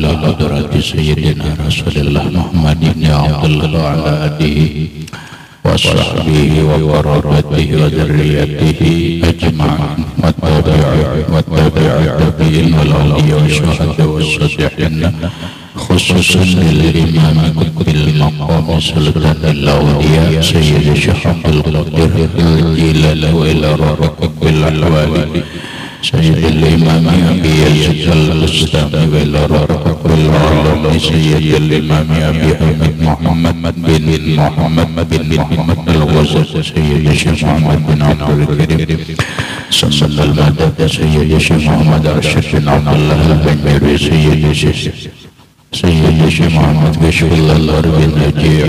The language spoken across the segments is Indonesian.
إلى حضرة سيدنا رسول الله محمد بن عبد الله وعلى آله وصحبه وقرابته وذريته أجمعين والتابعين والأولياء والشهداء والصالحين خصوصا للإمام قطب المقام سلطان الأولياء سيد الشيخ عبد القادر الجيلاني وإلى ربك بالأحوال سيد الإمام أبي يزيد البستامي وإلى ربك بالعلوم سيد الإمام أبي حميد محمد بن محمد الغزالي سيد الشيخ محمد بن عبد الكريم سمد المدد سيد الشيخ محمد أرشد بن عبد الله البنجري سيد الشيخ محمد كشف الله بن نجيع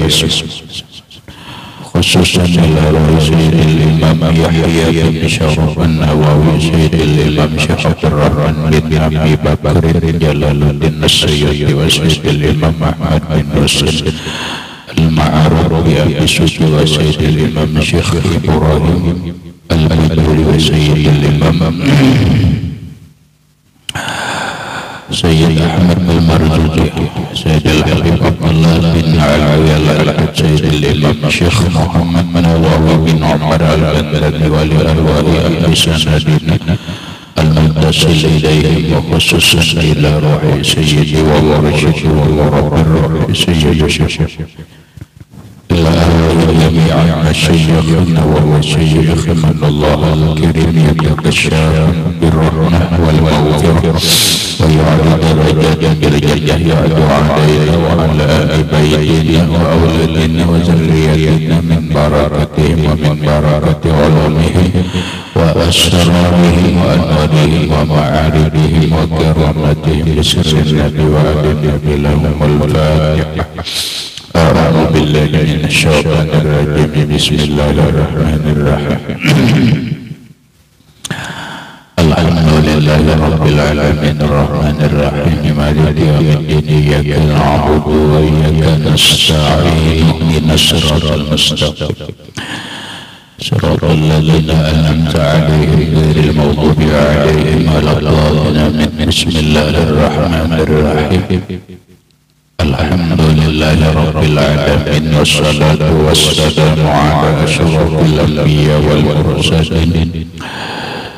خصوصا إلى سيد الإمام يحيى بن شرف النووي سيد الإمام شيخ عبد الرحمن بن أبي بكر جلال الدين السيوطي وسيد الإمام أحمد بن رشد المعروف بأبي سوسي وسيد الإمام شيخ إبراهيم البدوي وسيد الإمام سيد أحمد المرزوقي سيد الحبيب عبد الله بن علوي الألحد سيد الإمام شيخ محمد نواوي بن عمر البندري ولأرواح أهل سندنا المتصل إليهم وخصوصا إلى روح سيدي ومرشدي ومربي الروح سيد الشيخ إلى أرواح جميع مشايخنا ومشايخ من الله الكريم يتغشاهم بالرحمة والمغفرة ويعلى درجات بالجنة يعدو علينا وعلى آل بيتنا وأولادنا وذريتنا من بركتهم ومن بركة علومهم وأسرارهم وأنوارهم ومعارفهم وكرامتهم بسر النبي وآل النبي لهم الفاتحة. أعوذ بالله من الشيطان الرجيم بسم الله الرحمن الرحيم. الحمد لله رب العالمين الرحمن الرحيم مالك يوم الدين إياك نعبد وإياك نستعين اهدنا الصراط المستقيم صراط الذين أنعمت عليهم غير المغضوب عليهم ولا الضالين. بسم الله الرحمن الرحيم. الحمد لله رب العالمين والصلاة والسلام على أشرف الأنبياء والمرسلين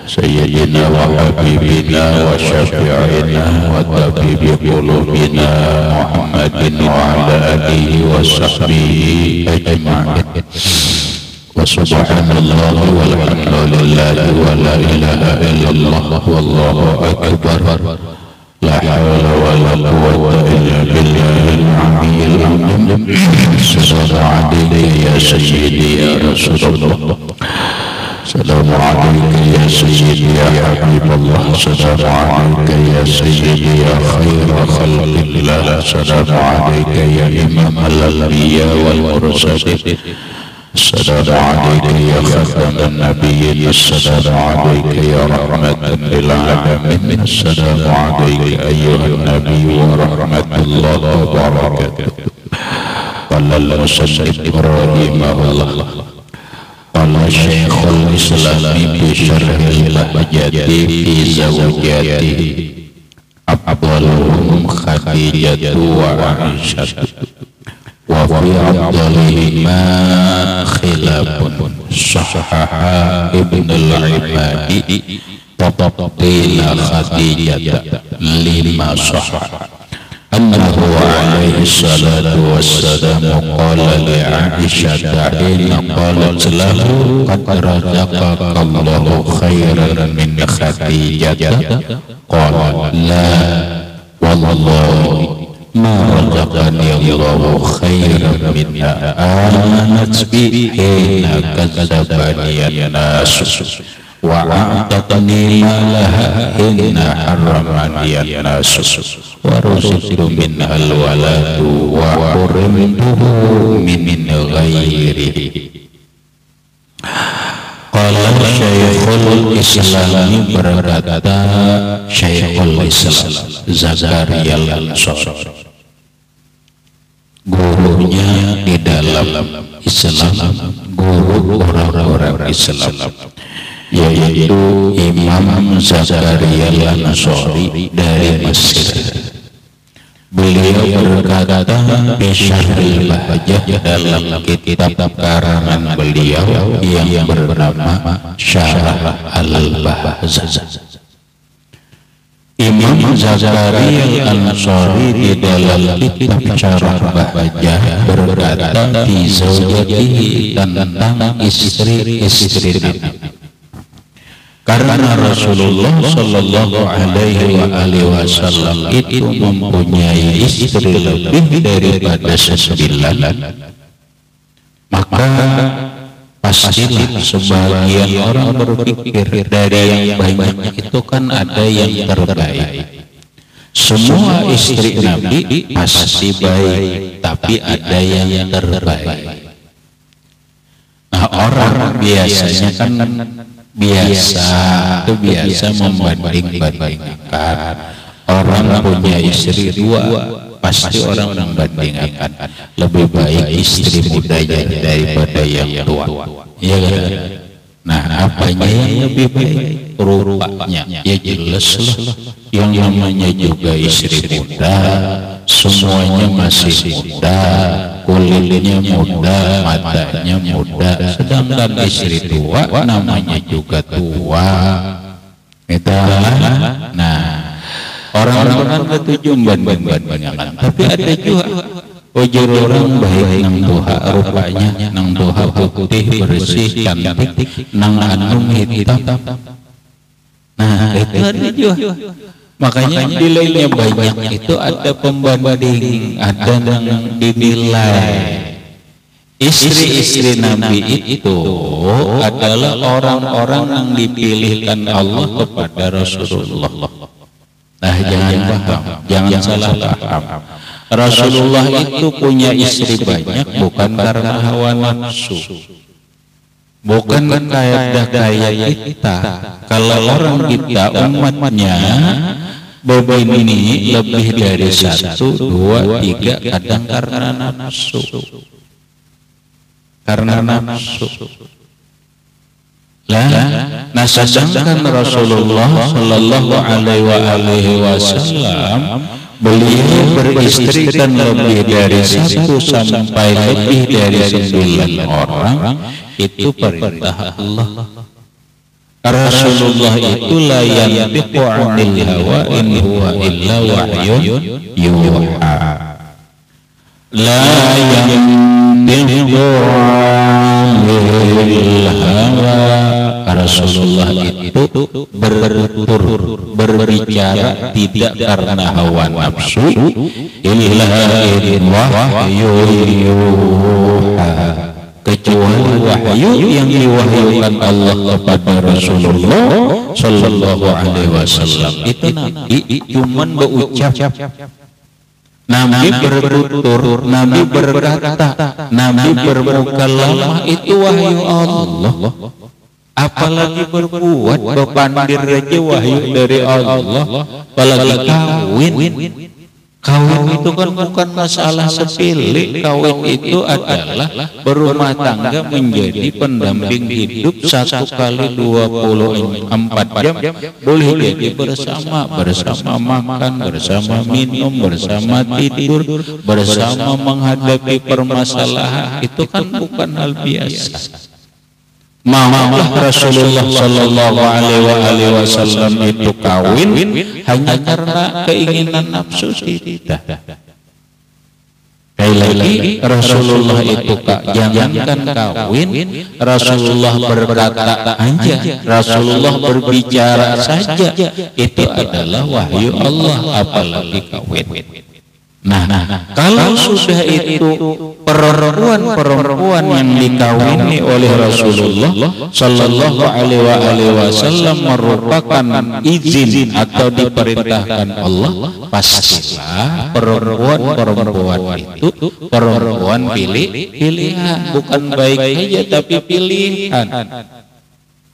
سيدنا وحبيبنا وشفيعنا وطبيب قلوبنا محمد وعلى آله وصحبه أجمعين. وسبحان الله والحمد لله ولا إله إلا الله والله أكبر لا حول ولا قوة إلا بالله العلي العظيم. السلام عليك يا سيدي يا رسول الله. السلام عليك يا سيدي يا حبيب الله. السلام عليك يا سيدي يا خير خلق الله. السلام عليك يا إمام الأنبياء والمرسلين. السلام عليك يا خاتم النبيين. السلام عليك يا رحمة للعالمين. السلام عليك أيها النبي ورحمة الله وبركاته. قال المسلم إبراهيم الله قال شيخ الإسلام بشرح البهجة في زوجاته أفضلهم خديجة وعائشة وفي أفضلهما خلاف صححها ابن العباد تفضيل خديجة لما صح أنه عليه الصلاة والسلام قال لعائشة حين قالت له قد رزقك الله خيرا من خديجة قال لا والله ما رزقني الله خيرا منها آمنت بي حين كذبني الناس وأعطتني مالها حين حرمني الناس ورزقت منها الولد وحرمته من غيره. Qala Syekhul Islam berkata Syekhul Islam Zakaria Al-Ansari, gurunya di dalam Islam, guru orang-orang Islam, yaitu Imam Zakaria Al-Ansari dari Mesir. Beliau berkata di Syarhil Bahjah dalam kitab karangan beliau yang bernama Syarah Al-Bahjah. Imam Zakaria Al-Ansari di dalam kitab Syarah Bahjah berkata di zaujatihi tentang istri-istri Nabi. Karena Rasulullah Shallallahu Alaihi Wasallam itu mempunyai istri lebih daripada 9, maka pastilah sebagian orang berpikir dari yang banyak itu kan ada yang terbaik. Semua istri Nabi pasti baik, tapi ada yang terbaik. Nah, orang biasanya kan biasa membanding-bandingkan. Orang punya istri 2, pasti orang membandingkan lebih baik istri mudanya daripada yang tua. Ya kan? Nah, apanya yang lebih baik? Rupanya ya jelas lah, yang namanya juga istri muda, semuanya masih muda, kulitnya muda, matanya muda. Sedangkan istri tua namanya juga tua. Nah, orang-orang ketujuh banding-bandingkan, tapi ada juga ujur orang baik nang tuha rupanya, nang tuha putih bersih cantik, nang anum hitam. Nah, itu ada juga. Makanya nilainya banyak itu ada pembanding, ada yang dinilai. Istri-istri Nabi itu adalah orang-orang yang dipilihkan Allah kepada Rasulullah. Nah, jangan salah paham. Rasulullah itu punya istri banyak bukan karena hawa nafsu, bukan kayak kita. Kalau orang kita umatnya begini lebih dari 1, 2, 3, kadang karena nafsu. Nah, sedangkan Rasulullah Shallallahu Alaihi Wasallam beliau beristri dan lebih dari 1 sampai lebih dari 9 orang, itu perintah Allah. Rasulullah itu la yantiqu 'anil hawa in huwa illa wahyun yuha. La yantiqu 'anil hawa. Rasulullah itu berbicara tidak karena hawa nafsu, illa wahyun yuha, kecuali wahyu yang diwahyukan Allah kepada Rasulullah Shallallahu Alaihi Wasallam. Itu Nabi cuman berucap, Nabi bertutur, Nabi berkata, Nabi bermukalamah, itu wahyu Allah. Apalagi berbuat, berpandir aja wahyu dari Allah. Apalagi kawin itu kan bukan masalah sepele. Kawin itu adalah berumah tangga menjadi pendamping hidup 1 kali 24 jam. Boleh jadi bersama makan, bersama minum, bersama tidur, bersama menghadapi permasalahan. Itu kan bukan hal biasa. Maulah Rasulullah Shallallahu Alaihi Wasallam itu kawin hanya karena keinginan nafsu tidak. Sekali lagi, Rasulullah itu jangankan kawin, Rasulullah berkata aja, Rasulullah berbicara saja, itu adalah wahyu Allah, apalagi kawin. Nah, kalau sudah itu perempuan yang dikawini oleh Rasulullah Shallallahu Alaihi Wasallam merupakan izin atau diperintahkan Allah, pastilah perempuan itu perempuan pilihan, bukan baik aja tapi pilihan.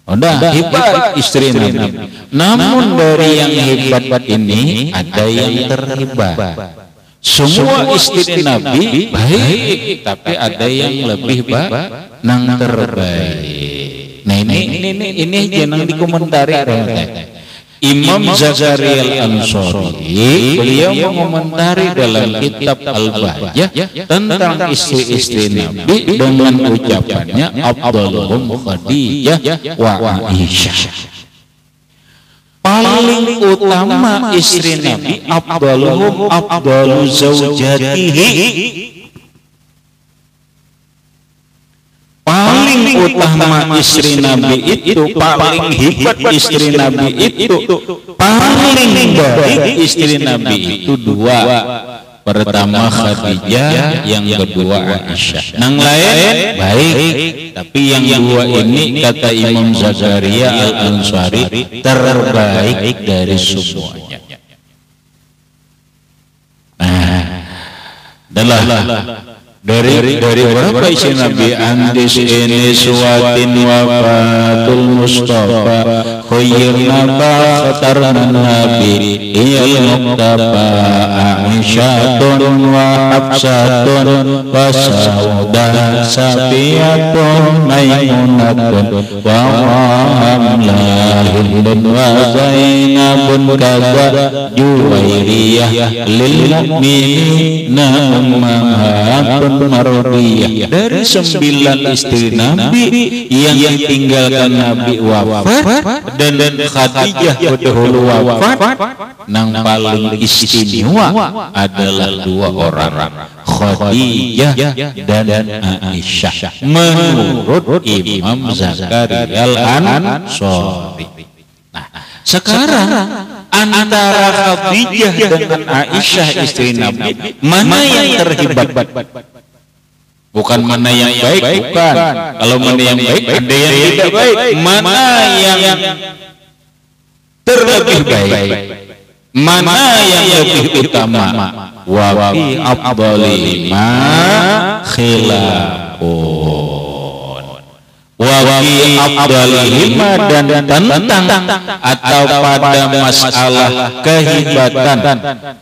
Udah hebat istri Nabi. Namun dari yang hebat ini ada yang terhebat. Semua istri Nabi baik, tapi ada yang lebih baik, nang terbaik. Nah, ini jangan dikomentari. Imam Zakaria Al-Ansari beliau mengomentari dalam kitab Al-Bahjah tentang istri-istri Nabi dengan ucapannya afdaluhum Khadijah wa Aisyah. Paling utama istri Nabi afdaluhum afdalu zaujatihi. Paling utama istri Nabi itu, paling hebat istri Nabi itu, paling baik istri Nabi itu dua. Pertama Khadijah, yang kedua Aisyah. Yang lain baik, tapi yang dua ini kata Imam Zakaria Al-Ansari terbaik dari semuanya. Adalah dari berapa isi Nabi andis ini suatin wafatul Mustafa khairna bakhtarna Nabi iyal muqtaba Aisyatun wa Hafsatun wa Saudah Safiyatun Maimunatun wa Amlahindun wa Zainabun kaza Juwairiyah lil mu'minina ummahatun marudiyah. Dari 9 istri Nabi yang ditinggalkan Nabi wafat dan Khadijah berdahulu wafat, yang paling istimewa adalah 2 orang, Khadijah dan Aisyah menurut Imam Zakaria Al-Ansari. Nah, sekarang antara Khadijah dengan Aisyah istri Nabi, mana yang terhebat? Bukan mana yang baik, bukan. Kalau mana yang baik, ada yang tidak baik. Mana yang terlebih baik? Mana yang lebih utama? Wa fi afdalihima khilafun. Wa fi afdalihima, dan tentang atau pada masalah kehebatan,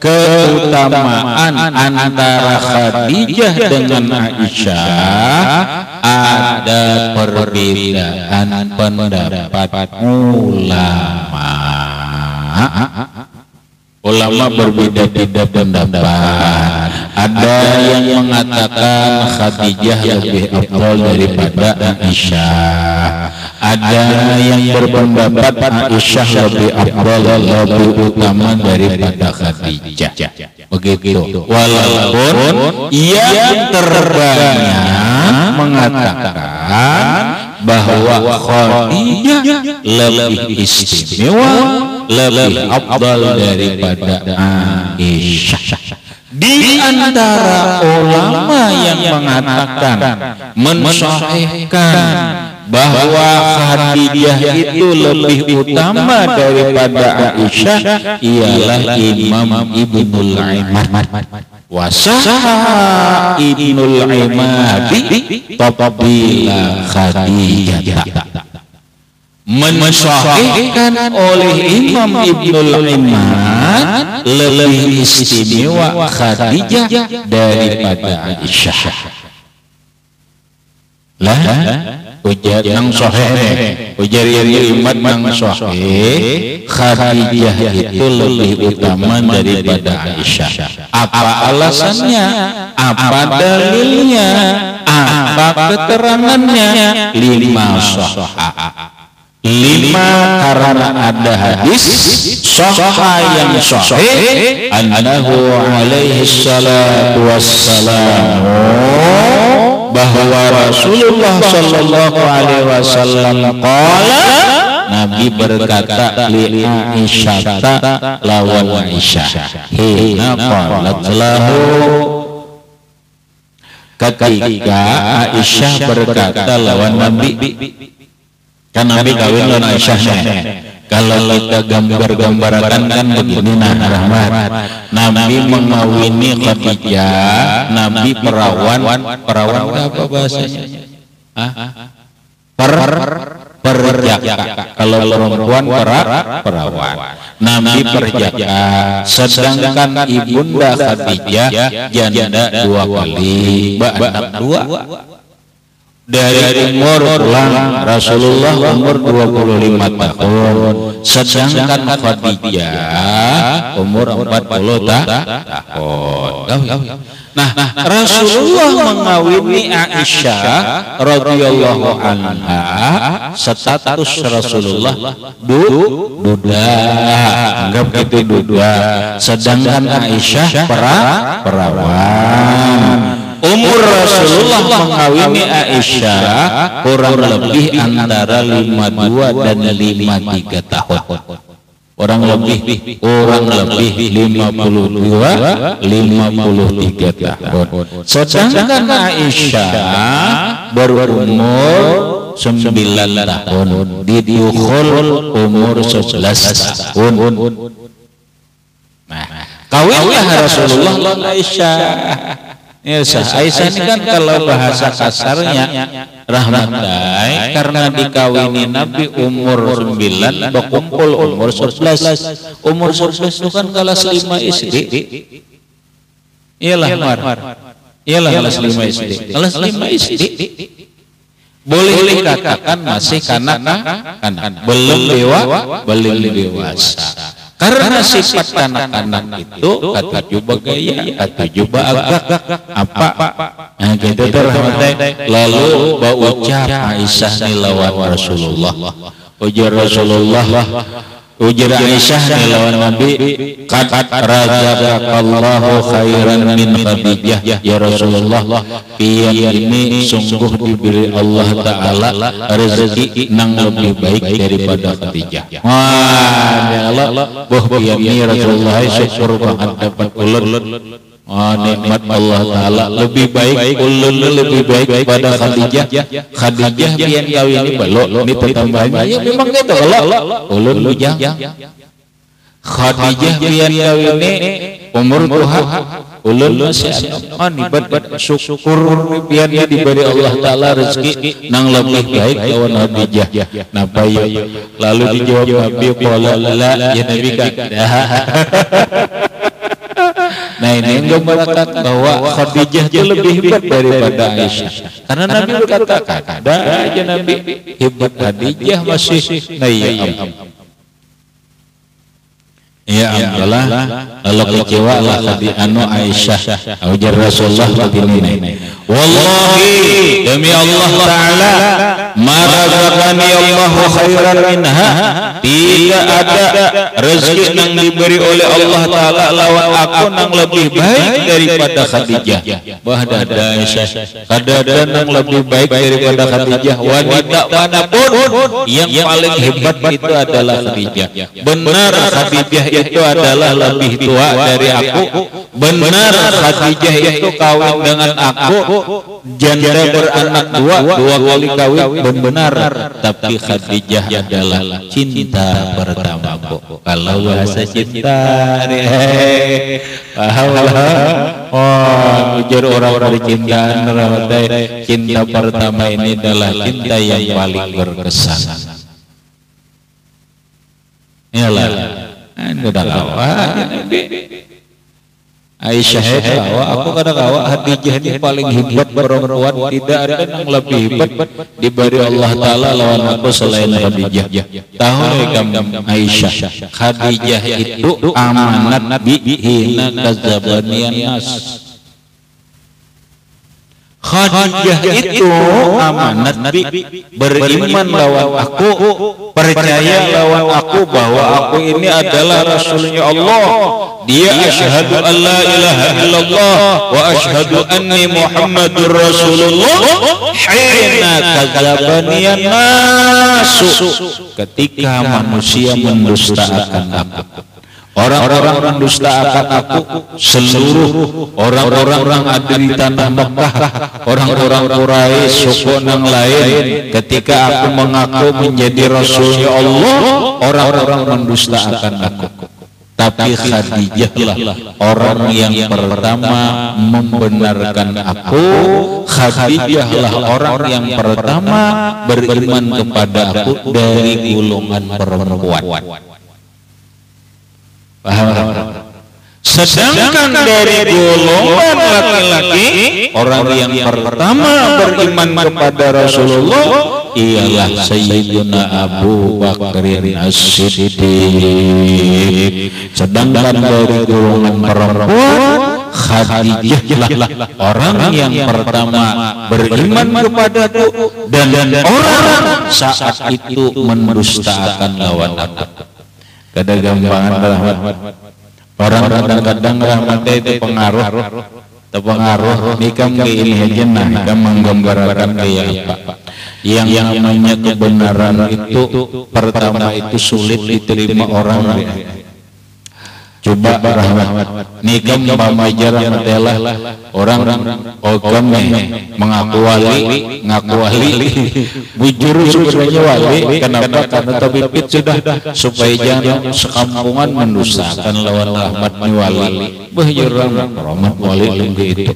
keutamaan antara Khadijah dengan Aisyah ada perbedaan pendapat ulama. Ulama berbeda-beda pendapat. Ada yang mengatakan Khadijah lebih afdal daripada Aisyah. Ada yang berpendapat Aisyah lebih afdal, lebih utama daripada Khadijah. Begitu. Walaupun yang terbanyak mengatakan bahwa Khadijah lebih istimewa, lebih afdal daripada Aisyah. Di antara ulama yang mengatakan mensahihkan bahwa Khadijah itu lebih utama daripada Aisyah ialah Imam Ibnul Imad. Wasaha Ibnul Imadi tabila Khadijah. Mensahihkan oleh Imam Ibnul Imad lebih istimewa Khadijah daripada Aisyah. Lah, ujar nang sahih, ujar Imad nang sahih, Khadijah itu lebih utama daripada Aisyah. Apa alasannya? Apa dalilnya? Apa keterangannya? 5 sahih. 5 karena ada hadis sahih yang sahih annahu alaihi salatu wassalam, bahwa Rasulullah sallallahu alaihi wasallam qala, Nabi berkata li Aisyah lawan Aisyah, hina qalat lahu, ketika Aisyah berkata lawan Nabi. Kan Nabi kawin lawan Aisyah. Kalau kita gambar-gambarkan kan begini, nah Rahmat, Nabi mengawini Khadijah, Nabi perawan apa bahasanya? Perjaka. Kalau perempuan perawan. Nabi perjaka, sedangkan ibunda Khadijah janda 2 kali, anak 2. dari umur pulang Rasulullah umur 25 tahun, sedangkan Khadijah umur 40 tahun. Nah, Rasulullah mengawini Aisyah radhiyallahu anha, status Rasulullah duda, anggap gitu duda, sedangkan Aisyah perawan. Umur Rasulullah mengawini Aisyah kurang lebih antara 52 dan 53 tahun. Kurang lebih 52 53 tahun. Sedangkan Aisyah berumur 9 tahun, didukhul umur 11 tahun. Nah, kawinlah Rasulullah dan Aisyah. Ya, Aisyah ini kan kalau bahasa kasarnya rahmatai, karena dikawini Nabi umur 9, berkumpul umur 11. Umur 11 itu kan kelas 5 SD. Iyalah Mar. Iyalah kelas 5 SD. Kelas 5 SD. Boleh dikatakan masih kanak-kanak, belum dewasa. Karena sifat anak-anak itu kata juba gaya, kata juba agak apa, nah gitu terhadap. Lalu berucap Aisyah lawan Rasulullah, ujar Rasulullah, ujar Aisyah lawan Nabi, qad razaqakallahu khairan min Khadijah ya Rasulullah, pian ini sungguh diberi Allah Ta'ala rezeki nang lebih baik daripada Khadijah. Wah, ya Allah, pian ini Rasulullah syukur banget dapat ulun. Nikmat Allah Ta'ala lebih baik, ulun lebih baik pada Khadijah. Khadijah pian kawin ini belok, ini pertambahan. Ya memang gitu kalau ulun bujang. Khadijah pian kawin ini umur tuha, ulun masih nibat syukur pian diberi Allah Ta'ala rezeki nang lebih baik lawan Khadijah. Napa ya? Lalu dijawab Nabi qala la ya Nabi kada. Nah ini menggambarkan bahwa Khadijah itu lebih hebat daripada Aisyah. Karena Nabi berkata, ada aja Nabi hebat, Khadijah masih. Nah ya Allah, lalu kecewa lah tadi Aisyah. Ujar Rasulullah begini, wallahi demi Allah Ta'ala, ma razaqani Allahu khairan minha, tidak ada rezeki yang diberi oleh Allah Ta'ala lawan aku yang lebih baik daripada Khadijah. Bahada Aisyah, kadang yang lebih baik daripada Khadijah. Wanita manapun yang paling hebat itu adalah Khadijah. Benar Khadijah itu adalah lebih tua dari aku. Benar Khadijah itu kawin dengan aku, janda beranak dua kali kawin, benar. Tapi Khadijah adalah cinta pertamaku. Kalau bahasa cinta, ujar orang-orang cintaan, cinta pertama ini adalah cinta yang paling berkesan. Iyalah, udah kawa Aisyah kawa, aku kadang kawa Khadijah ini paling hebat perempuan, tidak ada yang lebih hebat diberi Allah Ta'ala lawan aku selain Khadijah. Tahu kamu Aisyah, Khadijah itu amanat bihina kazabanian nas. Khadijah itu amanat beriman lawan aku, percaya lawan aku bahwa aku ini adalah Rasulnya Allah. Dia asyhadu an la ilaha illallah wa asyhadu anni Muhammadur Rasulullah hina kadzabaniyan nasu, ketika manusia mendustakan aku. Orang-orang mendustakan aku, seluruh orang-orang ada di tanah Mekah, orang-orang Quraisy, suku yang lain, ketika aku mengaku menjadi Rasulnya Allah, orang-orang mendustakan aku. Tapi Khadijah lah orang yang pertama membenarkan aku. Khadijah lah orang yang pertama beriman kepada aku dari golongan perempuan. Paham? Sedangkan dari golongan laki-laki, orang yang pertama beriman kepada Rasulullah ialah Sayyidina Abu Bakrin As-Siddiq. Sedangkan dari golongan perempuan, Khadijah lah orang yang pertama beriman kepadaku dan orang saat itu mendustakan lawan aku. Kadang-kadang rahmat orang kadang-kadang rahmat itu pengaruh nikam ke ini aja nah nikam menggambarkan kayak apa yang namanya kebenaran itu pertama itu sulit diterima orang. Coba rahmat nikam pamajar rahmatelah orang okam mengaku wali bujur sebenarnya wali. Kenapa? Karena tabibit sudah supaya jangan sekampungan mendustakan lawan rahmatnya wali. Bujur rahmat wali itu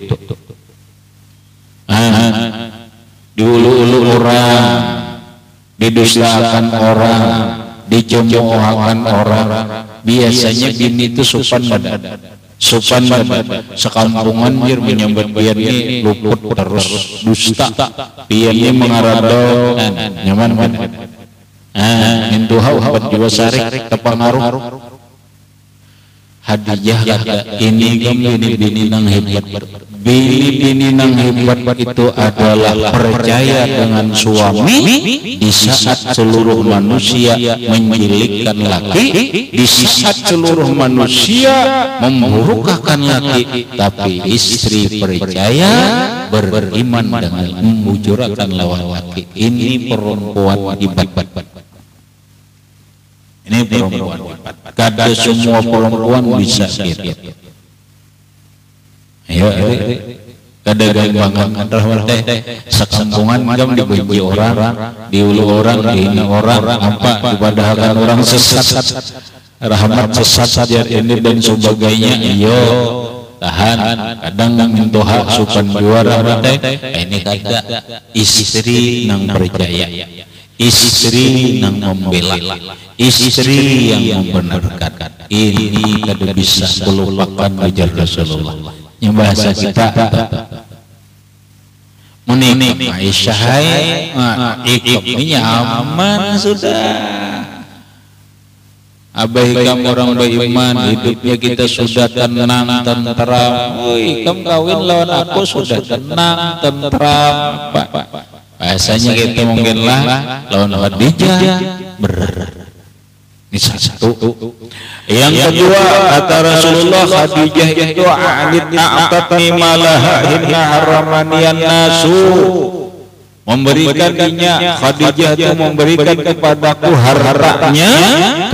diulu-ulu orang, didustakan orang, dicemoohkan orang. Biasanya bini itu sopan badan, sekampungan jir menyambut biar ini luput terus dusta, biar ini mengarado nyaman mintuhau habat jiwa sarik terpengaruh. Hadijah ini bini nang hebat. Bini nang hebat itu adalah percaya dengan suami di saat seluruh manusia menjilikkan laki, di saat seluruh manusia memburukakan laki, tapi istri percaya beriman dengan membujurakan lawan laki. Ini perempuan hebat. Ini perempuan hebat. Kada semua perempuan bisa gitu. Ayo, kadang-kadang rahmat sekampungan jam dibenci orang, diulu orang, dihina orang, apa dipadahakan orang sesat, rahmat sesat ini dan sebagainya. Iyo tahan, kadang mintoha supan juara ini kada istri nang percaya, istri nang membela, istri yang membenarkan. Ini kada bisa melupakan ajar Rasulullah. Yang bahasa kita menikah Aisyah ikutnya aman sudah. Abai kamu orang beriman, hidupnya kita sudah tenang tentram. Kamu kawin lawan aku sudah tenang tentram. Bahasanya kita mungkinlah lawan Khadijah berat. Ini satu. Yang kedua kata Rasulullah, Khadijah itu alit a'tatni malaha inna haramaniyan nasu. Memberikannya, Khadijah itu memberikan kepadaku hartanya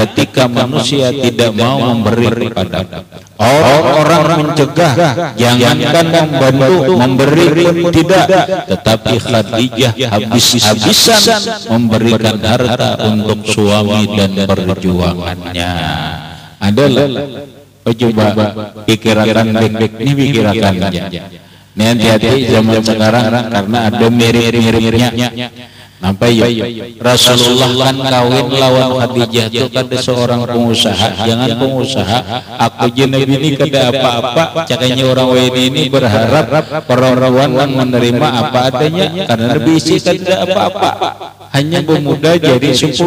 ketika manusia tidak mau memberi kepadaku. Orang mencegah, jangankan membantu, memberi pun tidak. Tetapi Khadijah habis-habisan memberikan harta untuk suami dan perjuangannya. Adalah coba pikirkan ini pikirkannya. Nanti hati zaman sekarang karena ada mirip-miripnya. Nampak ya Rasulullah kan kawin lawan Khadijah itu kada seorang pengusaha. Jangan pengusaha, aku jenabi ini kada apa-apa. Cakanya orang ini berharap perempuan menerima apa adanya karena lebih isi kada apa-apa. Hanya pemuda jadi 10.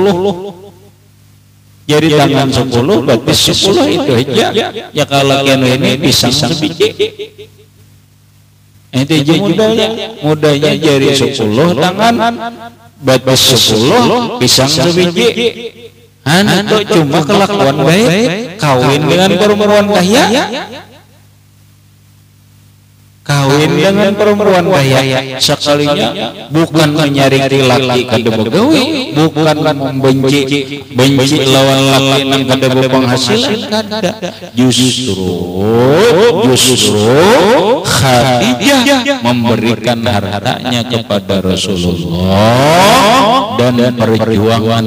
Jadi tangan 10 berarti 10 itu aja. Ya kalau kian ini pisang sebiji. Ente mudanya jari 10 tangan berarti 10 pisang sebiji. Itu cuma kelakuan baik. Kawin dengan perempuan kaya, kawin dengan perempuan kaya sekalinya bukan menyaring laki kada begawi, bukan benci lawan laki nang kada berpenghasilan, kada. Justru Khadijah memberikan hartanya kepada Rasulullah dan perjuangan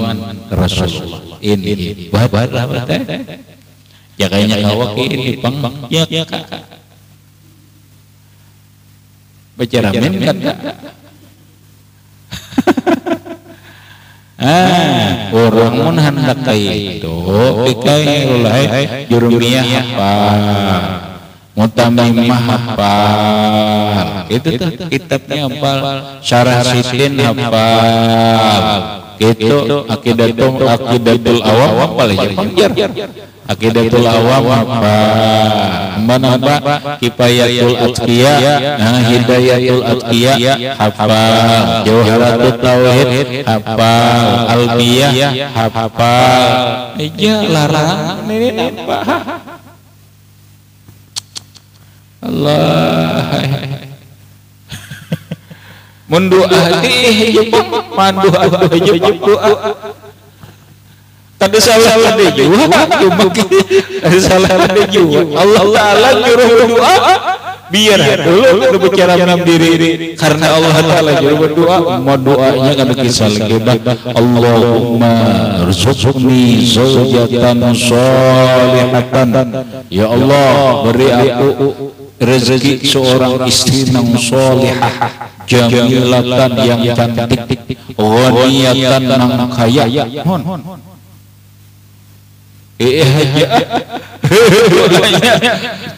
Rasulullah. Ini babar ya kayaknya kawak ini pang ya baca ramen kan Orang mun hendak itu bikairul jurumiyah hafal, mutamimah hafal, itu tuh kitabnya hafal, syarah sitin hafal, itu akidatul awam hafal aja panjar, akidatul awam hafal, mana kifayatul atqiya, hidayatul atqiya hafal, jawharatut tauhid hafal, albiyah hafal, aja larang ini apa? Allah mendoa mandu doa kada salah ada juga cuma kada salah ada juga Allah Ta'ala nyuruh berdoa biar dulu bicara dalam diri karena Allah Ta'ala nyuruh berdoa mau doanya kada kisah lagi Allahumma rzuqni zawjatan sholihatan ya Allah beri aku rezeki seorang istri yang solihah, jamilatan yang cantik, ghaniyatan yang kaya.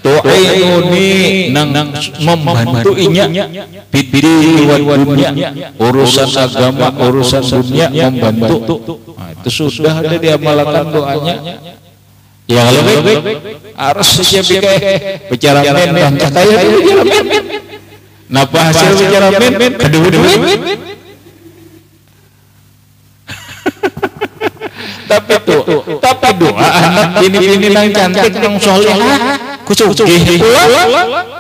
Tu'inuni nang membantu inya bidri wa dunya, urusan agama, urusan dunia membantu. Itu sudah ada diamalkan doanya. Ya lebih harus saja bicara men dan katanya bicara men. Napa hasil bicara men? Kedua tapi doa anak ini nang cantik nang solehah kucugih pula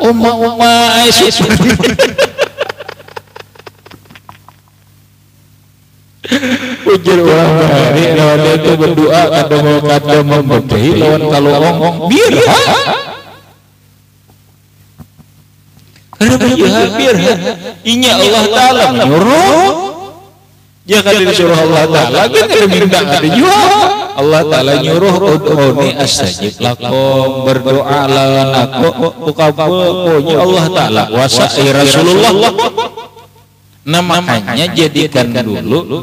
uma Yesus. Ujar orang hari lawan itu berdoa kada memberkahi lawan kalau ngomong biar biar inya Allah Ta'ala menyuruh jangan disuruh Allah Ta'ala kan ada minta ada juga Allah Ta'ala nyuruh ud'uni astajib lakum berdoa lawan aku punya Allah Ta'ala wasai Rasulullah. Nah makanya jadikan dulu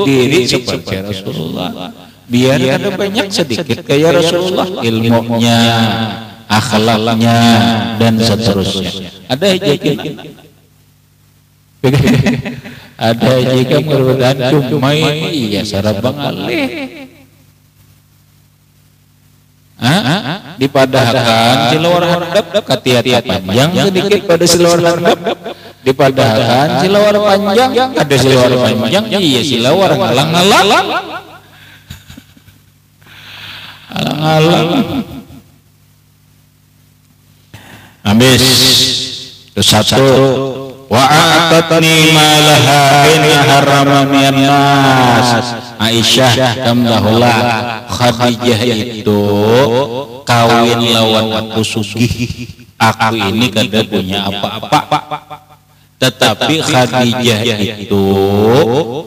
diri seperti Rasulullah biar ada banyak sedikit kayak Rasulullah ilmunya, akhlaknya dan seterusnya. Ada jika merupakan cumai iya sarabang alih dipadahkan silawar handap kati-hati panjang sedikit pada silawar handap dipadahkan silawar panjang ada silawar panjang iya silawar ngalang-ngalang habis satu wa'atatni malaha ini harama mian nas Aisyah kamdahullah Khadijah itu kawin lawan aku sugih aku ini kada punya apa-apa tetapi Khadijah itu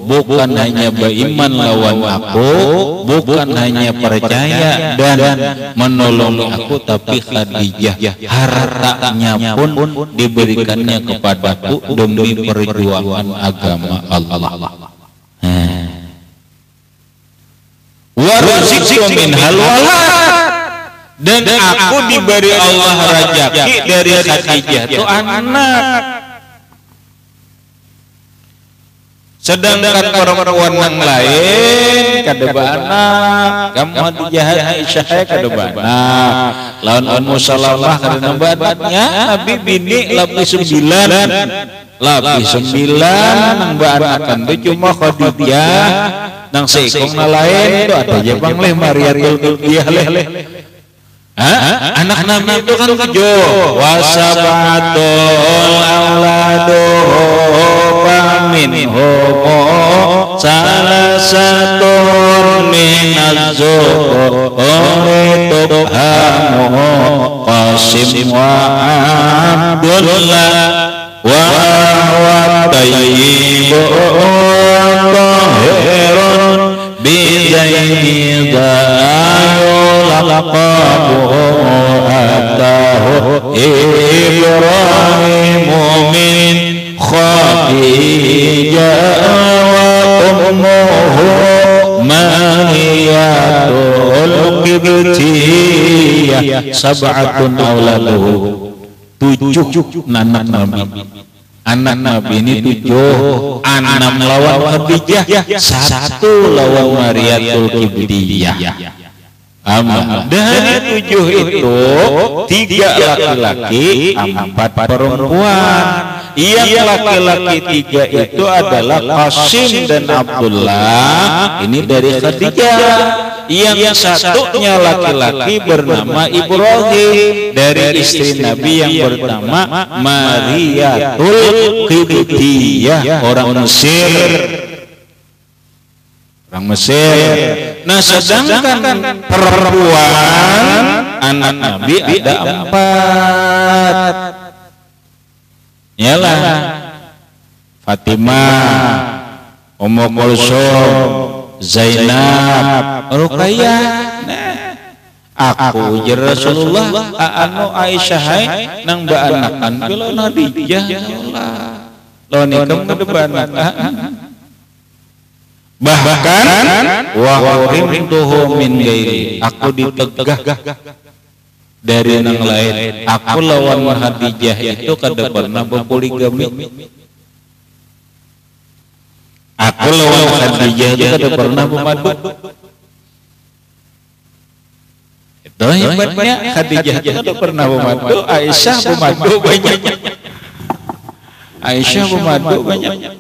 bukan hanya beriman lawan aku bukan hanya percaya dan menolong aku tapi Khadijah hartanya pun diberikannya kepadaku demi perjuangan agama Allah. Warziqtu min halwalat dan aku diberi Allah rezeki dari Khadijah itu anak. Sedangkan perempuan yang lain kada anak, kamu dijahat Aisyah kada anak. Lawan Ummu Salamah kada anaknya, Nabi bini lebih 9 nang anakan itu cuma Khadijah nang seikong na lain itu ada aja bang leh Mariatul Qibtiyah leh. Anak Nabi itu kan 7 wasabatul auladu minhum salah satu minaz-zuhuri tubhamu Qasim wa Abdullah wa tayyibun tahirun bizayidayul laqabu atahu Ibrahimu min Khadijah wa ummuhu Mariyatul Qibtiyah sab'atun auladuhu. 7 anak Nabi. Anak Nabi ini 7, 6 lawan Khadijah, 1 lawan Mariyatul Qibtiyah. Dari 7 itu 3 laki-laki, 4 perempuan. Yang laki-laki 3 itu adalah Qasim dan Abdullah. Ini dari Khadijah. Yang satunya laki-laki bernama Ibrahim dari istri Nabi yang bernama Mariyatul Qibtiyah, orang Mesir. Orang Mesir. Nah, sedangkan perempuan anak Nabi ada 4. Yalah, Fatimah, Ummu Kulsum, Zainab, Ruqayyah. Aku jer Rasulullah anu Aisyah nang baanakan kalau Khadijah Allah. Lo nikam kedepan. Bahkan wa hurimtuhu min ghairi, aku ditegah dari nang lain. Aku lawan Khadijah itu kadebarna poligami. Aku lawan Khadijah itu kadebarna pemadu. Itu hebatnya Khadijah itu kadebarna pemadu, Aisyah pemadu banyak. Aisyah pemadu banyak.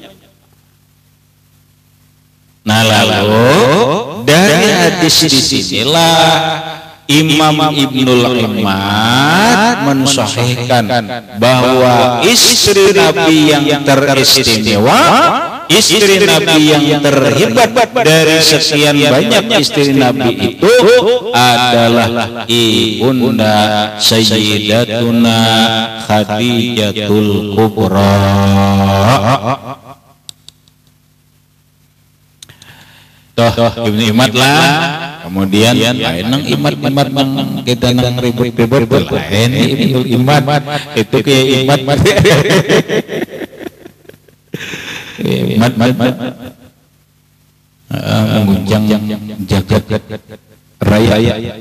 Nah, lalu dari hadis di sinilah Imam Ibnul Imad mensahihkan bahwa istri Nabi yang teristimewa, istri Nabi yang terhebat dari sekian banyak istri Nabi itu adalah Ibunda Sayyidatuna Khadijatul Kubra. Toh Ibnu Imad lah, kemudian nang Imad nang kita nang ribut-ribut lain Ibnu Imad itu kayak Imad mengunjang jagat raya.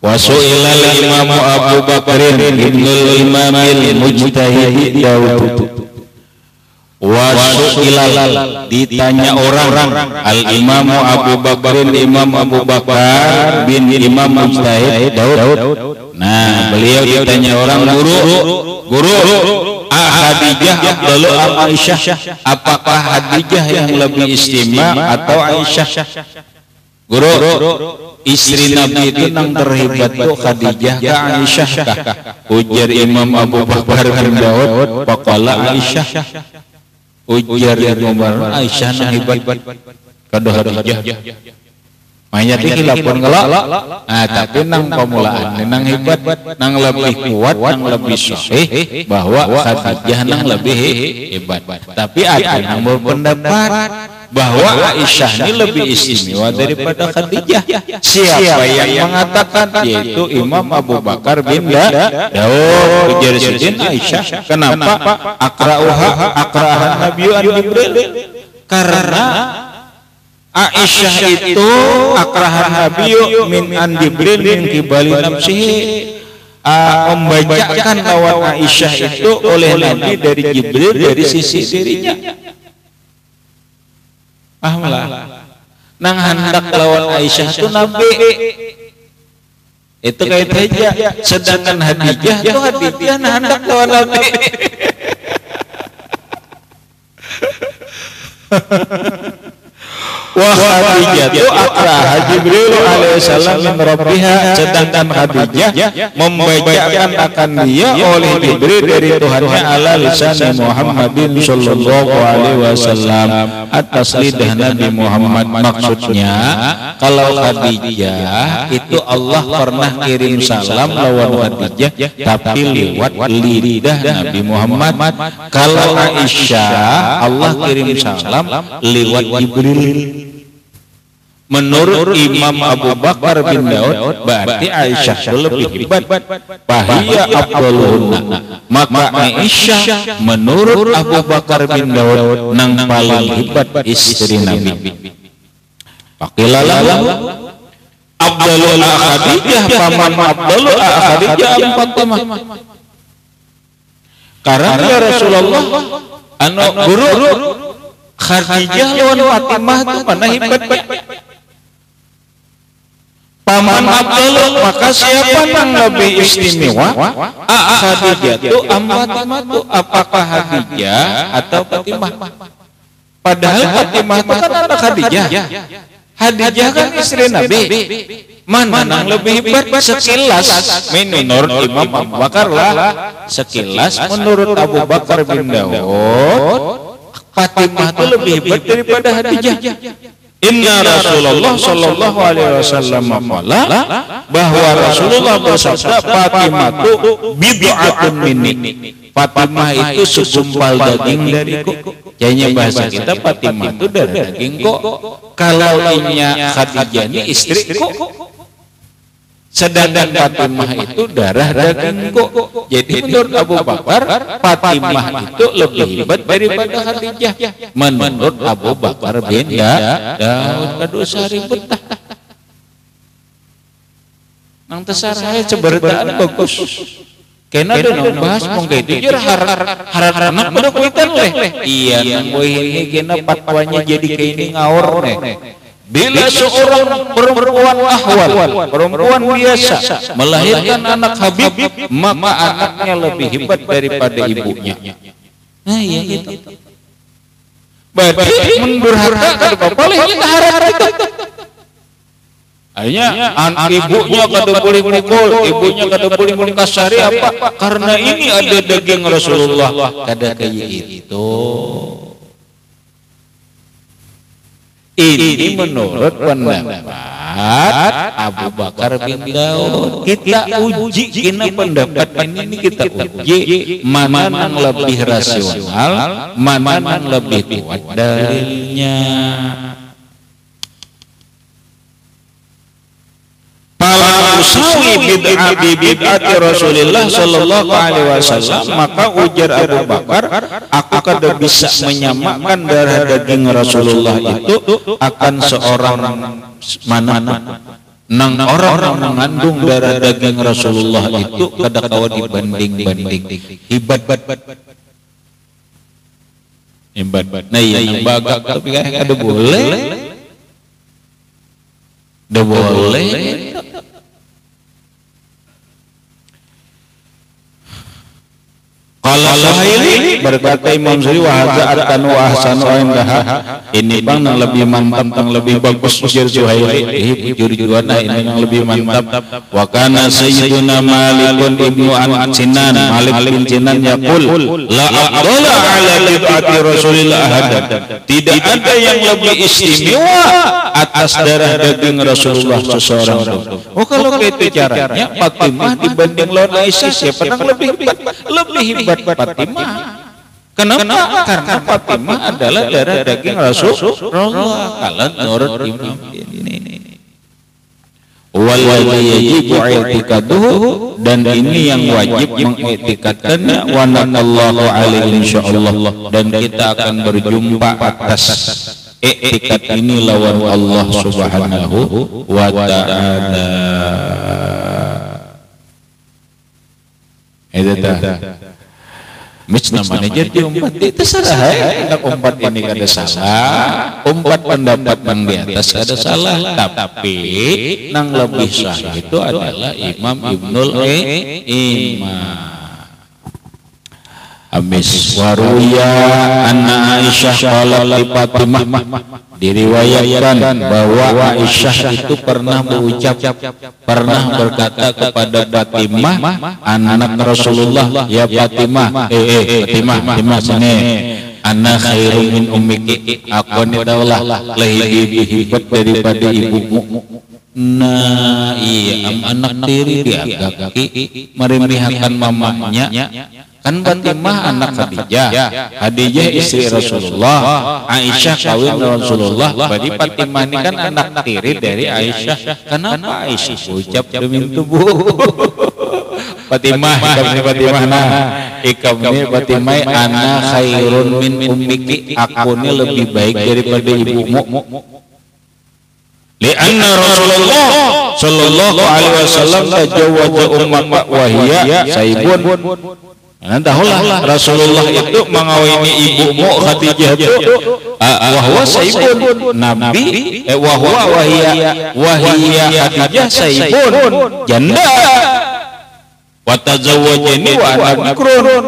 Wasu'ilal Imam Abu Bakrin Ibnul Imamil Mujtahid Daud. Wasu'ilal, ditanya orang Al-Imam Abu Bakrin, Imam Abu Bakar bin Imam Mujtahid Daud. Nah, beliau ditanya orang, guru Khadijah afdalu am Aisyah? Apakah Khadijah yang lebih istimewa atau Aisyah? Guru, istri Nabi itu nang terhebat tuh Khadijah ka Aisyah kah? Ujar Imam Abu Bakar bin Daud, faqala Aisyah. Ujar Umar, Aisyah nang hebat kada Khadijah. Mayat iki lapor ngelak. Nah, tapi nang pemulaan nang hebat, nang lebih kuat, nang lebih sahih bahwa Khadijah nang lebih hebat. Tapi ada yang berpendapat bahwa Aisyah ini lebih istimewa daripada Khadijah. Siapa yang mengatakan? Yaitu Imam Abu Bakar bin Daud. Ujar Sidin Aisyah. Kenapa? Akra'ahan Nabiyu an Jibril. Karena Aisyah itu akrahan Nabiyu min an Jibril min kibali nafsihi. Membacakan lawan Aisyah itu oleh Nabi dari Jibril dari sisi dirinya. Ahmalah nang hendak lawan Aisyah itu Nabi itu kayak aja, sedangkan Khadijah itu Khadijah nang hendak lawan Nabi. Wa Khadijah itu akraha Jibril alaihissalam min rabbiha, sedangkan Khadijah membacakan akan dia oleh Jibril dari Tuhannya ala lisan Muhammadin sallallahu alaihi wasallam, atas lidah Nabi Muhammad. Maksudnya kalau Khadijah itu Allah pernah kirim salam lawan Khadijah tapi lewat lidah Nabi Muhammad. Kalau Aisyah Allah kirim salam lewat Jibril. Menurut Imam Abu Bakar bin Daud berarti Aisyah itu lebih hebat. Fahiya afdaluna, maka Aisyah menurut Abu Bakar bin Daud nang paling hebat istri Nabi. Pakilalah Abdulul Khadijah, paman Abdulul Khadijah Fatimah. Karena ya Rasulullah anu guru Khadijah lawan Fatimah itu mana hebat. Paman Abdullah, maka siapa yang lebih istimewa? Khadijah itu Fatimah itu, apakah Khadijah atau Fatimah? Padahal Fatimah itu kan anak Khadijah. Khadijah kan istri Nabi. Mana yang lebih hebat? Sekilas menurut Imam Abu Bakar lah, sekilas menurut Abu Bakar bin Daud, Fatimah itu lebih hebat daripada Khadijah. Inna Rasulullah sallallahu alaihi wasallam qala, bahwa Rasulullah bersabda, Fatimah itu bid'atun minni. Fatimah itu segumpal daging dariku. Kayaknya bahasa kita Fatimah itu darah daging kok. Kalau inya Khadijah ini istriku. Sedangkan Fatimah itu darah daging kok. Jadi menurut Abu Bakar, Fatimah itu lebih hebat daripada Khadijah. Menurut Abu Bakar bin Daud, kadosa ribet tah. Nang tesaraya cebertaan bagus. Kena ada nang bahas monggo itu jur harap-harap pada kuitan leh. Iya nang boy ini kena fatwanya jadi kayak ngawur nih. Bila seorang perempuan ahwal, perempuan biasa melahirkan anak Habib, maka anaknya lebih hebat daripada ibunya. Nah iya gitu. Berarti mendurhaka kada boleh kita harap itu. Akhirnya ibunya kada boleh mukul, ibunya kada boleh kasari apa? Karena ini ada daging Rasulullah, kada kayak itu. Ini menurut pendapat Abu Bakar bin Daud. Kita uji kena pendapat ini, kita uji mana yang lebih rasional, mana yang lebih kuat dalilnya. Fala usawi bid'ati Rasulullah sallallahu alaihi wasallam, maka ujar Abu Bakar, aku kada bisa menyamakan darah daging Rasulullah itu akan seorang mana nang orang mengandung darah daging Rasulullah itu kada kawa dibanding-banding hebat. Nah yang bagak tapi kada boleh. Dah boleh. Kalau Suhaili berkata Imam Zuhri, wa hadza atanu wa ahsanu indaha, ini bang yang lebih mantap, yang lebih bagus ujar Suhaili, jujur-jujuran ini yang lebih mantap. Wa kana sayyiduna Malikun ibnu Sinan, Malik bin Sinan yaqul, la afdala ala bid'ati Rasulillah ahadan, tidak ada yang lebih istimewa atas darah daging Rasulullah seseorang. Oh kalau itu caranya, Fatimah dibanding lawan Aisyah, siapa yang lebih hebat? Lebih hebat Fatimah. Kenapa? Karena Fatimah adalah darah daging Rasulullah. Kalau menurut Imam ini. Wal yajibu i'tikaduhu, dan ini yang wajib mengiktikadkannya, wa natallahu alaihi insyaallah, dan kita akan berjumpa atas i'tikad ini lawan Allah Subhanahu wa taala. Itu Misna manajer di umpat itu salah. Hendak umpat ini kada salah, umpat pendapat yang di atas kada salah, tapi nang lebih sah itu adalah Imam Ibnul Imam. Habis waruya anna Aisyah qalat li Fatimah, diriwayatkan bahwa Aisyah itu pernah berkata kepada Fatimah, anak Rasulullah, ya Fatimah, Fatimah sini, ana khairu min ummiki, aku ni daulah lebih hebat daripada ibumu. Nah iya, anak tiri dia gaki meremehkan mamanya, Kan Fatimah anak Khadijah, Khadijah istri Rasulullah, Aisyah kawin Rasulullah. Berarti Fatimah ini kan anak tiri dari Aisyah. Kenapa Aisyah ucap demi tubuh? Fatimah, ikamnya Fatimah, ana khairun min ummiki, aku ini lebih baik daripada ibumu. Lianna Rasulullah sallallahu alaihi wasallam tajawwaza ummaka wa hiya saibun. Tahulah Rasulullah itu mengawini ibumu Khadijah itu wahwa saibun, Nabi wahia Khadijah saibun, janda. Wa tazawwajani wa ana bikrun.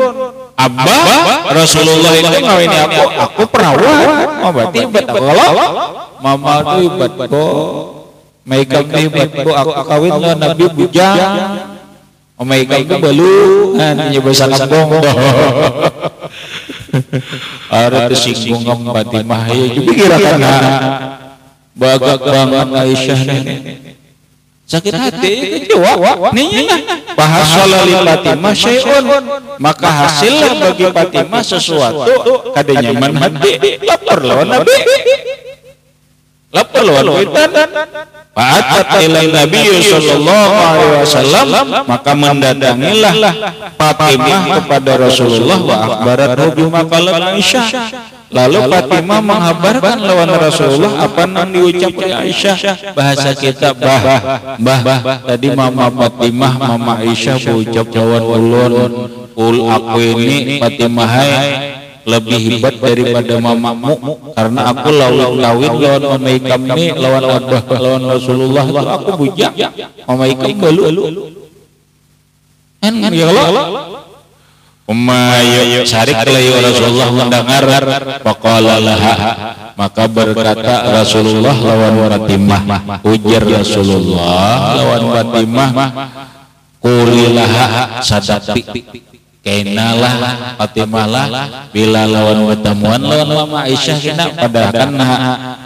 Abah Rasulullah itu ngawini aku perawan. Berarti ibat Allah. Mama tu ibat ko, maikam ni ibat ko aku kawin lah Nabi bujang. Maikam tu balu, hanya bahasa kampung. Ada tersinggung ngam Fatimah ya, juga kira-kira bagak banget Aisyah ni. Sakit hati kecewa. Nih bahasa li Fatimah syai'un, maka hasillah bagi Fatimah sesuatu kada nyaman hati. Lapar lawan Nabi. Lapar lawan witan. Fa'atat ila Nabi sallallahu alaihi wasallam, maka mendatangilah Fatimah kepada Rasulullah wa akhbarathu bima qalat Aisyah. Lalu Fatimah menghabarkan lawan Rasulullah apa yang diucap oleh Aisyah. Bahasa kita tadi Mama Fatimah, Mama Aisyah berucap lawan ulun, aku ini Fatimah lebih hebat daripada mamamu, karena aku lawin lawan Mama Ikam ni lawan Abah lawan Rasulullah itu aku bujang, Mama Ikam balu kan ya Allah. Umayyu sarik layu Rasulullah mendengar, faqala laha, maka berkata Rasulullah lawan Fatimah, ujar Rasulullah lawan Fatimah, qulilaha sadapi, kainalah Fatimah lah bila lawan pertemuan lawan Mama Aisyah kena padahkan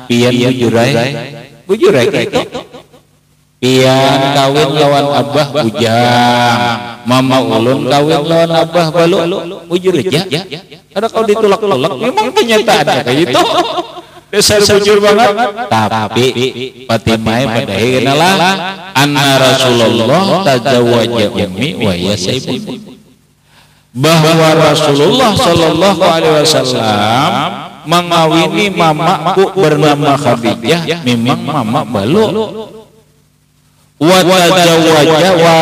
pian bujurai gitu. Pian kawin lawan Abah bujang, Mama ulun kawin lawan Abah balu bujur aja. Ada kau ditolak-tolak, memang kenyataannya kayak gitu. Dasar bujur banget. Tapi Fatimah pada akhirnya lah anna Rasulullah tazawwaja ummi wa hiya saibun, bahwa Rasulullah sallallahu alaihi wasallam mengawini mamaku bernama Khadijah, memang mama balu. Wa tazawwajaka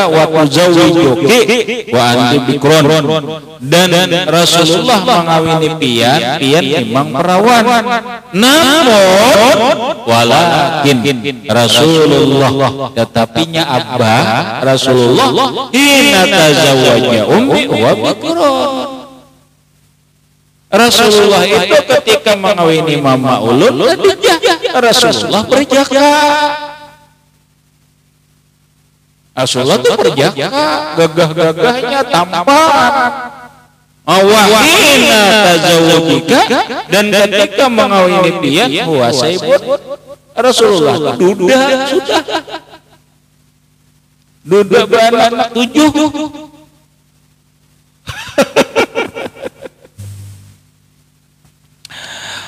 wa tuzawwijuki wa anti bikrun, dan Rasulullah mengawini pian memang perawan, namun walakin Rasulullah tetapinya Abah Rasulullah hina tazawwaja ummi wa bikrun. Rasulullah itu ketika mengawini Mama ulun Khadijah, Rasulullah berjaka. Rasulullah itu berjaka, gagah-gagahnya tampan. Awahina tazawwujika, dan ketika mengawini pian huwa saibun, Rasulullah duda sudah. Duda beranak 7.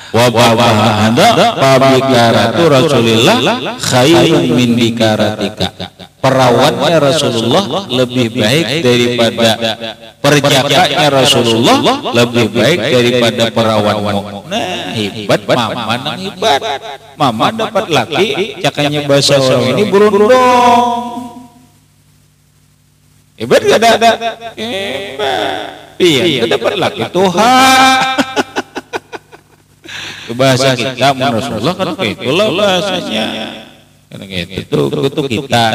Wa bahada pabikaratu Rasulillah khairun min bikaratika, perawannya Rasulullah lebih baik daripada perjakanya Rasulullah lebih baik daripada perawanmu. Nah, hebat mama, nang hebat mama dapat laki, cakanya bahasa orang ini berundung. Hebat gak ada? Hebat. Iya, dapat laki Tuhan. Bahasa kita menurut Rasulullah kan itulah bahasanya, karena itu kita.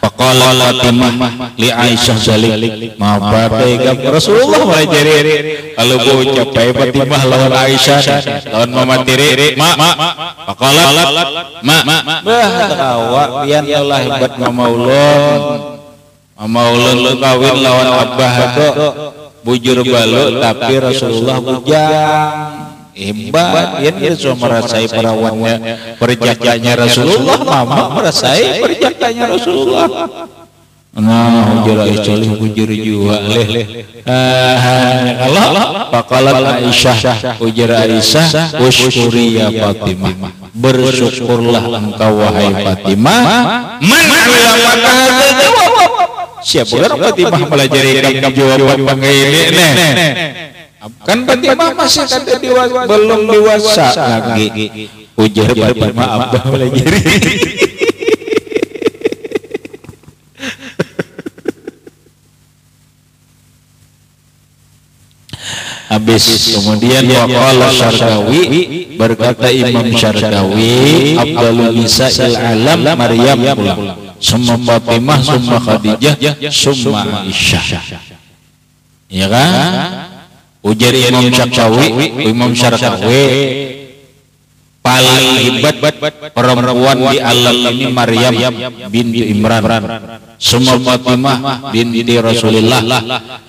Faqala Fatimah li Aisyah zalik, maka Rasulullah mulai jadi kalau gua ucap Fatimah lawan Aisyah lawan Mama tiri faqala tawa pian Allah hebat Mama ulun lu kawin lawan Abah itu bujur balu, tapi Rasulullah bujang. hebat ya dia merasai perawannya perjakanya Rasulullah, mama merasai perjakanya Rasulullah. Nah, ujar Aisyah ujar juga Allah faqalat Aisyah ujar Aisyah usyuri ya Fatimah, bersyukurlah engkau wahai Fatimah, man alamaka jawab, siapa orang Fatimah pelajari kamu jawaban pengaini kan Fatimah masih kada belum dewasa lagi, ujar Fatimah abah pelajari. Habis kemudian waqala Syarqawi, berkata Imam Syarqawi, afdalun nisa'il alam Maryam pula, summa Fatimah, summa Khadijah, summa Aisyah. Ya kan? Ujar Imam Syarqawi paling hebat perempuan di alam ini Maryam binti Imran, summa Fatimah binti Rasulullah,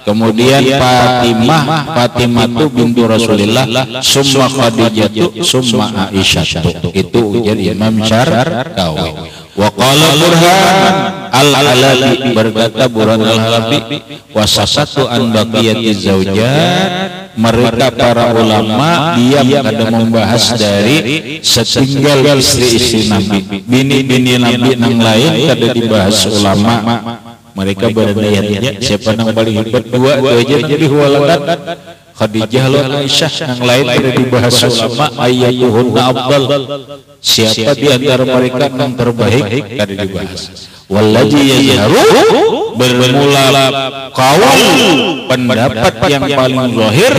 kemudian Fatimah itu binti Rasulullah, summa Khadijah itu, summa Aisyah itu ujar Imam Syarqawi. Wa qala Burhan al-Halabi, berkata Burhan al-Halabi, wasasatu an baqiyati zaujat, mereka para ulama diam kada membahas dari setinggal istri-istri Nabi, bini-bini Nabi nang lain kada dibahas ulama. Mereka berdaya siapa nang paling hebat, dua aja jadi waladat Khadijah lo Aisyah, yang lain tidak dibahas ulama. Ayyatuhunna afdal, siapa di antara mereka yang terbaik kada dibahas. Walladzi yazharu, bermula qaul pendapat yang paling zahir,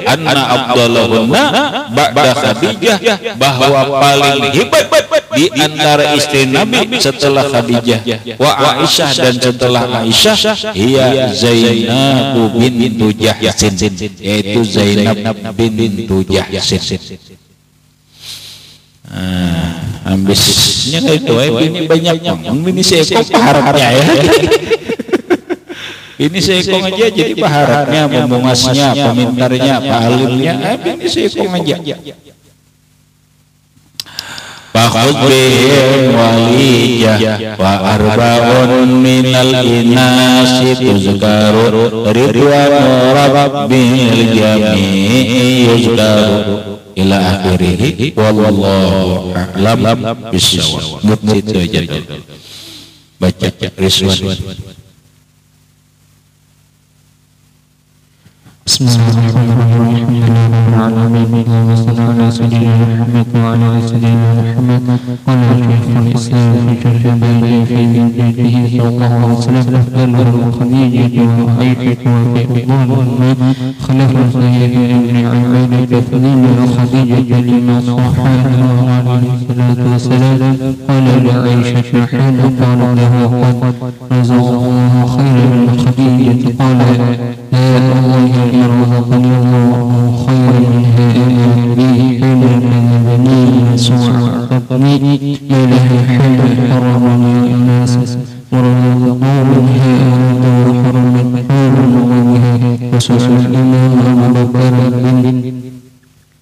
anna afdalahunna ba'da Khadijah, bahwa paling hebat di antara istri Nabi setelah Khadijah wa Aisyah, dan setelah Aisyah ia Zainab bintu Jahsin, yaitu Zainab bintu Jahsin. Ambisnya itu ini banyak, ini seekor paharapnya ya. Ini seekor aja jadi paharapnya, pembungasnya, pemintarnya, pahalilnya, ini seekor aja. Fakhudh bihim waliyah wa arba'un minal inasi tuzkaru ridwanu rabbil jami'i yuzkaru ila akhirih wallahu a'lam bissawab. Itu aja baca Rizwan. Bismillahirrahmanirrahim. Allahumma shalli ala sayyidina Muhammad wa ala sayyidina Muhammad. Qala Shaykhul Islam fi sharh bayni fi bidayatihi sallallahu alaihi wasallam wa Khadijah wa Aisha wa Fatimah khalafa sayyidina Ali tafdhil Khadijah lima sahaha alaihi salatu wassalam. Qala li Aisha hina qala lahu qad razaqallahu khayran min Khadijah, qala الله رزقني الله خيرا منها لي حين كذبني سوء عقبني إله حين حرمني الناس ورزقوا منها وحرم ومنها وسوء الإمام أبو بكر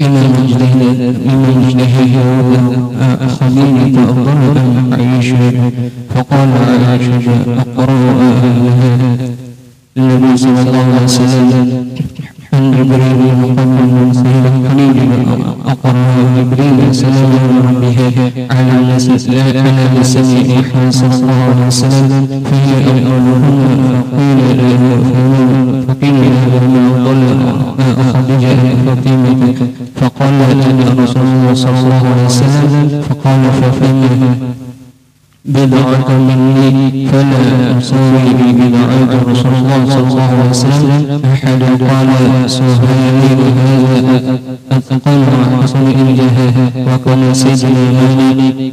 إمام اجتهد خليل أفضل أن عائشة، فقال عائشة أقرأ النبي صلى الله عليه وسلم عن جبريل مقبل من سيد خليل، أقرأ جبريل سلام ربها على لسان محمد صلى الله عليه وسلم، فهي أولهن فقيل له ما ضل خديجة فاطمة، فقال أنا رسول الله صلى الله عليه وسلم، فقال فاطمة بضعة مني فلا أساوي ببضعة رسول الله صلى الله عليه وسلم. أحد قال سهيل هذا أتقن وأحسن إلجها، وكان سيدنا مالك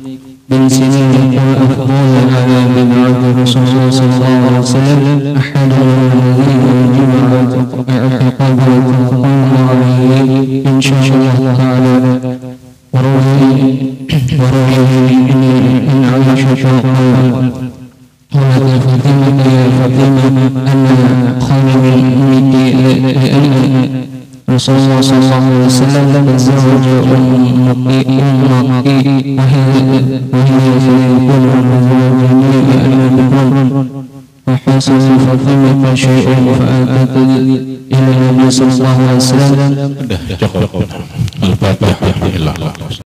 بن سنين يقول أفضل على بضعة رسول الله صلى الله عليه وسلم. أحد الذين جمعت اعتقاد وتقوم عليه إن شاء الله تعالى. وروي إن عائشة قالت فاطمة يا فاطمة أنا خير منك، لأن Rasulullah sallallahu alaihi wasallam tazawwaja ummati wa hiya fi kulli tazawwajani wa hasan Fatimah syai'an fa'atat ila Nabi sallallahu alaihi wasallam. Sudah cukup. Al-Fatihah.